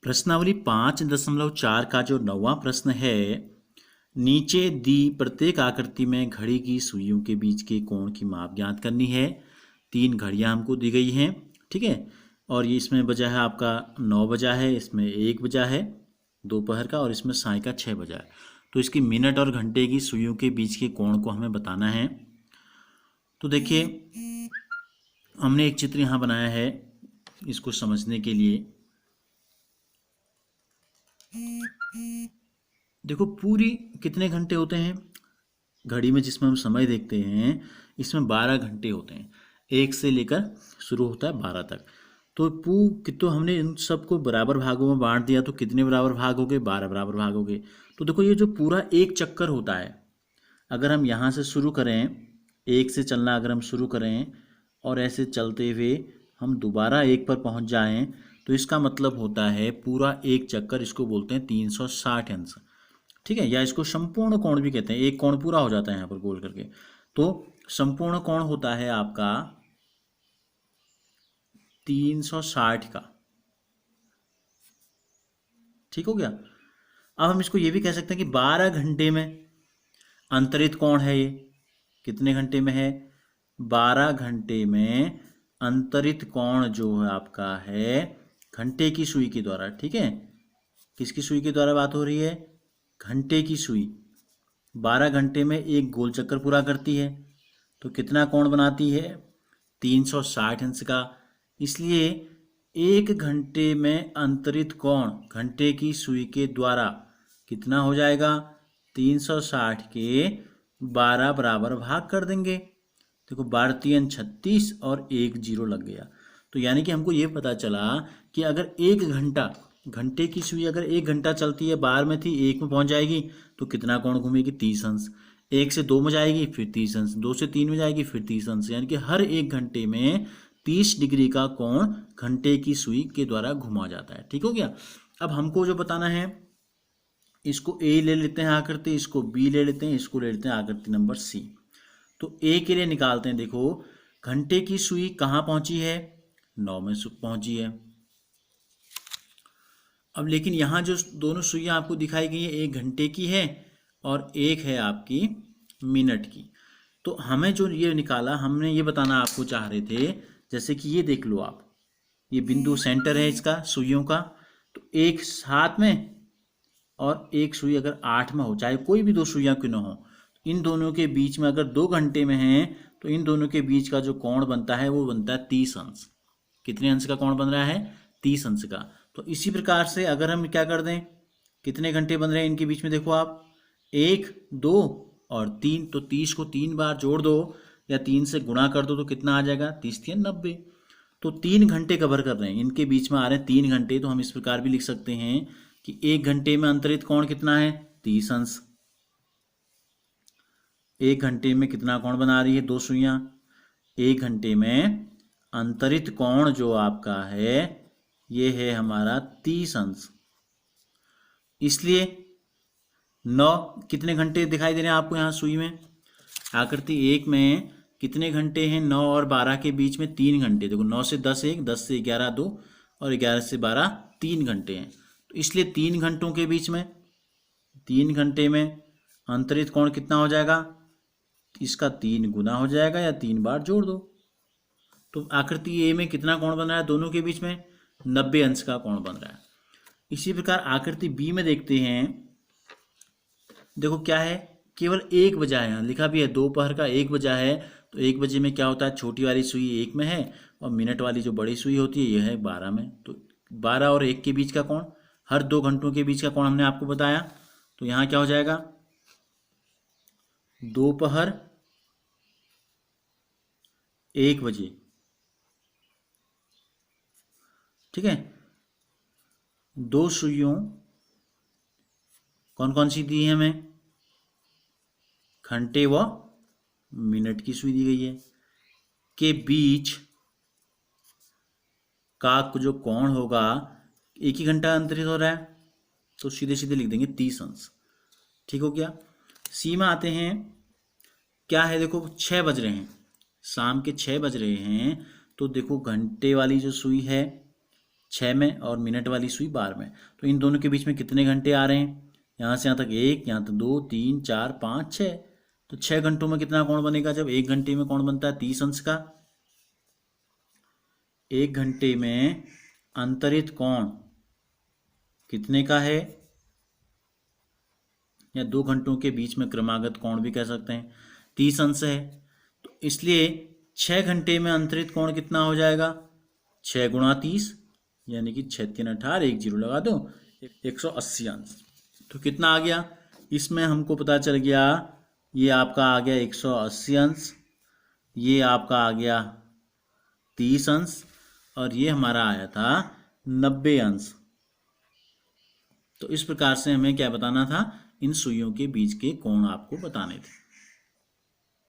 प्रश्नावली 5.4 का जो 9वां प्रश्न है, नीचे दी प्रत्येक आकृति में घड़ी की सुइयों के बीच के कोण की माप ज्ञात करनी है। 3 घड़ियां हमको दी गई हैं, ठीक है। और ये इसमें बजा है आपका 9 बजा है, इसमें 1 बजा है दोपहर का, और इसमें साय का 6 बजा है। तो इसकी मिनट और घंटे की सुइयों के बीच के कोण को हमें बताना है। तो देखिए, हमने एक चित्र यहाँ बनाया है इसको समझने के लिए। देखो, पूरी कितने घंटे होते हैं घड़ी में, जिसमें हम समय देखते हैं, इसमें 12 घंटे होते हैं। 1 से लेकर शुरू होता है 12 तक। तो हमने इन सबको बराबर भागों में बांट दिया। तो कितने बराबर भाग हो गए? 12 बराबर भाग हो गए। तो देखो, ये जो पूरा एक चक्कर होता है, अगर हम यहाँ से शुरू करें, 1 से चलना अगर हम शुरू करें और ऐसे चलते हुए हम दोबारा 1 पर पहुँच जाएं, तो इसका मतलब होता है पूरा एक चक्कर, इसको बोलते हैं 360 अंश, ठीक है। या इसको संपूर्ण कोण भी कहते हैं। एक कोण पूरा हो जाता है यहाँ पर गोल करके। तो संपूर्ण कोण होता है आपका 360 का, ठीक हो गया। अब हम इसको ये भी कह सकते हैं कि 12 घंटे में अंतरित कोण है। ये कितने घंटे में है? 12 घंटे में अंतरित कोण जो है आपका है घंटे की सुई के द्वारा, ठीक है। किसकी सुई के द्वारा बात हो रही है? घंटे की सुई 12 घंटे में एक गोल चक्कर पूरा करती है। तो कितना कोण बनाती है? 360 अंश का। इसलिए 1 घंटे में अंतरित कोण घंटे की सुई के द्वारा कितना हो जाएगा? 360 के 12 बराबर भाग कर देंगे। देखो, 12 3 36 और 1 0 लग गया। तो यानी कि हमको ये पता चला कि अगर 1 घंटा, घंटे की सुई अगर 1 घंटा चलती है, 12 में थी 1 में पहुंच जाएगी, तो कितना कोण घूमेगी? 30 अंश। 1 से 2 में जाएगी, फिर 30 अंश। 2 से 3 में जाएगी, फिर 30 अंश। यानी कि हर 1 घंटे में 30 डिग्री का कोण घंटे की सुई के द्वारा घुमा जाता है, ठीक हो गया। अब हमको जो बताना है, इसको ए ले लेते हैं आकृति, इसको बी ले लेते हैं, इसको ले लेते हैं आकृति नंबर सी। तो ए के लिए निकालते हैं। देखो, घंटे की सुई कहाँ पहुंची है? 9 में पहुंची है। अब लेकिन यहाँ जो दोनों सुइयाँ आपको दिखाई गई है, एक घंटे की है और एक है आपकी मिनट की। तो हमें जो ये निकाला, हमने ये बताना आपको चाह रहे थे, जैसे कि ये देख लो आप, ये बिंदु सेंटर है इसका सुइयों का। तो एक 7 में और एक सुई अगर 8 में हो, चाहे कोई भी 2 सुइयाँ क्यों ना हो, इन दोनों के बीच में अगर 2 घंटे में है, तो इन दोनों के बीच का जो कोण बनता है वो बनता है 30 अंश। कितने अंश का कोण बन रहा है? 30 अंश का। तो इसी प्रकार से अगर हम क्या कर दें, कितने घंटे बन रहे हैं इनके बीच में, देखो आप, 1 2 और 3। तो 30 को 3 बार जोड़ दो या 3 से गुणा कर दो, तो कितना आ जाएगा? 30 3 90। तो 3 घंटे कवर कर रहे हैं, इनके बीच में आ रहे हैं 3 घंटे। तो हम इस प्रकार भी लिख सकते हैं कि 1 घंटे में अंतरित कोण कितना है? 30 अंश। 1 घंटे में कितना कोण बना रही है 2 सुइयां? 1 घंटे में अंतरित कोण जो आपका है, ये है हमारा 30 अंश। इसलिए 9 कितने घंटे दिखाई दे रहे हैं आपको यहाँ सुई में? आकृति 1 में कितने घंटे हैं? 9 और 12 के बीच में 3 घंटे। देखो, 9 से 10 1, 10 से 11 2 और 11 से 12 3 घंटे हैं। तो इसलिए 3 घंटों के बीच में, 3 घंटे में अंतरित कोण कितना हो जाएगा? इसका 3 गुना हो जाएगा या 3 बार जोड़ दो। तो आकृति ए में कितना कोण बन रहा है दोनों के बीच में? 90 अंश का कोण बन रहा है। इसी प्रकार आकृति बी में देखते हैं। देखो क्या है, केवल 1 बजा है, यहाँ लिखा भी है दोपहर का 1 बजा है। तो 1 बजे में क्या होता है? छोटी वाली सुई 1 में है और मिनट वाली जो बड़ी सुई होती है यह है 12 में। तो 12 और 1 के बीच का कोण, हर 2 घंटों के बीच का कोण हमने आपको बताया। तो यहाँ क्या हो जाएगा? दोपहर 1 बजे, ठीक है। 2 सुइयों कौन कौन सी दी है हमें? घंटे व मिनट की सुई दी गई है, के बीच का जो कोण होगा, 1 ही घंटा अंतरित हो रहा है, तो सीधे सीधे लिख देंगे 30 अंश, ठीक हो गया। सी में आते हैं। क्या है? देखो, 6 बज रहे हैं, शाम के 6 बज रहे हैं। तो देखो, घंटे वाली जो सुई है 6 में और मिनट वाली सुई बार में। तो इन दोनों के बीच में कितने घंटे आ रहे हैं? यहाँ से यहाँ तक 1, यहाँ तक 2, 3, 4, 5, 6। तो 6 घंटों में कितना कोण बनेगा? जब 1 घंटे में कोण बनता है 30 अंश का। 1 घंटे में अंतरित कोण कितने का है? या 2 घंटों के बीच में क्रमागत कोण भी कह सकते हैं, 30 अंश है। तो इसलिए 6 घंटे में अंतरित कोण कितना हो जाएगा? 6 गुणा 30, यानी कि 6 3 18, 1 0 लगा दो, 180 अंश। तो कितना आ गया? इसमें हमको पता चल गया, ये आपका आ गया 180 अंश, ये आपका आ गया 30 अंश, और ये हमारा आया था 90 अंश। तो इस प्रकार से हमें क्या बताना था? इन सुइयों के बीच के कोण आपको बताने थे।